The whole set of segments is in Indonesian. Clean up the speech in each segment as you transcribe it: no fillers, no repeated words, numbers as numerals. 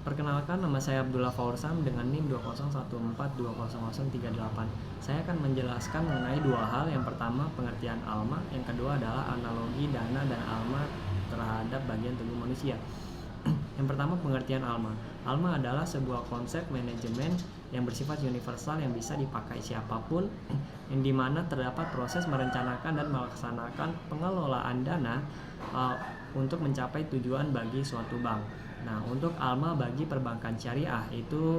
Perkenalkan, nama saya Abdullah Faursam dengan NIM 201420038. Saya akan menjelaskan mengenai dua hal. Yang pertama, pengertian ALMA. Yang kedua adalah analogi dana dan ALMA terhadap bagian tubuh manusia. Yang pertama, pengertian ALMA. ALMA adalah sebuah konsep manajemen yang bersifat universal yang bisa dipakai siapapun, yang dimana terdapat proses merencanakan dan melaksanakan pengelolaan dana untuk mencapai tujuan bagi suatu bank. Nah, untuk ALMA bagi perbankan syariah itu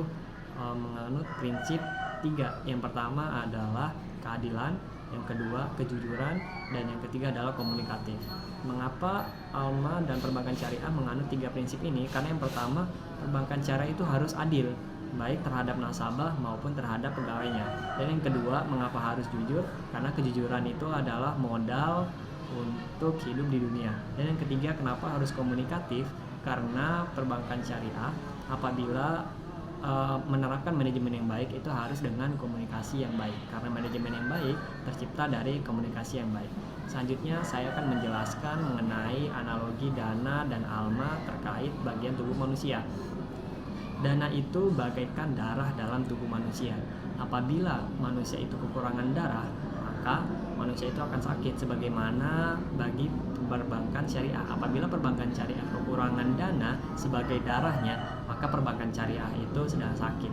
menganut prinsip 3. Yang pertama adalah keadilan, yang kedua kejujuran, dan yang ketiga adalah komunikatif. Mengapa ALMA dan perbankan syariah menganut 3 prinsip ini? Karena yang pertama, perbankan syariah itu harus adil, baik terhadap nasabah maupun terhadap pegawainya. Dan yang kedua, mengapa harus jujur? Karena kejujuran itu adalah modal untuk hidup di dunia. Dan yang ketiga, kenapa harus komunikatif? Karena perbankan syariah apabila menerapkan manajemen yang baik itu harus dengan komunikasi yang baik, karena manajemen yang baik tercipta dari komunikasi yang baik. Selanjutnya saya akan menjelaskan mengenai analogi dana dan ALMA terkait bagian tubuh manusia. Dana itu bagaikan darah dalam tubuh manusia. Apabila manusia itu kekurangan darah, maka manusia itu akan sakit, sebagaimana bagi perbankan syariah. Apabila perbankan syariah kekurangan dana sebagai darahnya, maka perbankan syariah itu sedang sakit.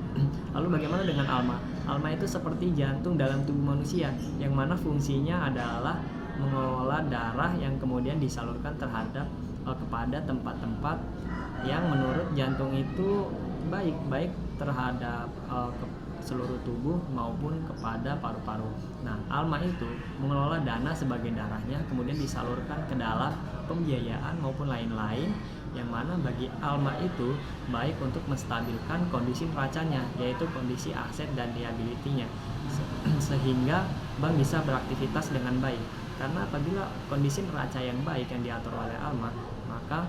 Lalu bagaimana dengan ALMA? ALMA itu seperti jantung dalam tubuh manusia, yang mana fungsinya adalah mengelola darah yang kemudian disalurkan kepada tempat-tempat yang menurut jantung itu baik terhadap seluruh tubuh maupun kepada paru-paru. Nah, ALMA itu mengelola dana sebagai darahnya, kemudian disalurkan ke dalam pembiayaan maupun lain-lain, yang mana bagi ALMA itu baik untuk menstabilkan kondisi neracanya, yaitu kondisi aset dan liability-nya, sehingga bank bisa beraktivitas dengan baik. Karena apabila kondisi neraca yang baik yang diatur oleh ALMA, maka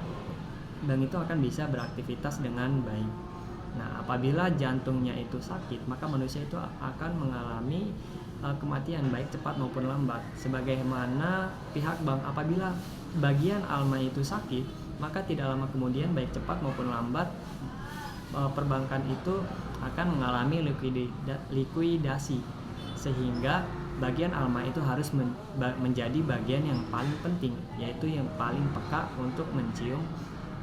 bank itu akan bisa beraktivitas dengan baik. Nah, apabila jantungnya itu sakit, maka manusia itu akan mengalami kematian baik cepat maupun lambat. Sebagaimana pihak bank, apabila bagian ALMA itu sakit, maka tidak lama kemudian baik cepat maupun lambat perbankan itu akan mengalami likuidasi, sehingga bagian ALMA itu harus menjadi bagian yang paling penting, yaitu yang paling peka untuk mencium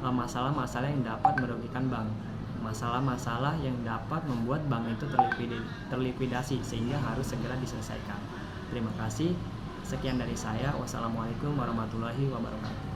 masalah-masalah yang dapat merugikan bank, masalah-masalah yang dapat membuat bank itu terlikuidasi, sehingga harus segera diselesaikan. Terima kasih. Sekian dari saya. Wassalamualaikum warahmatullahi wabarakatuh.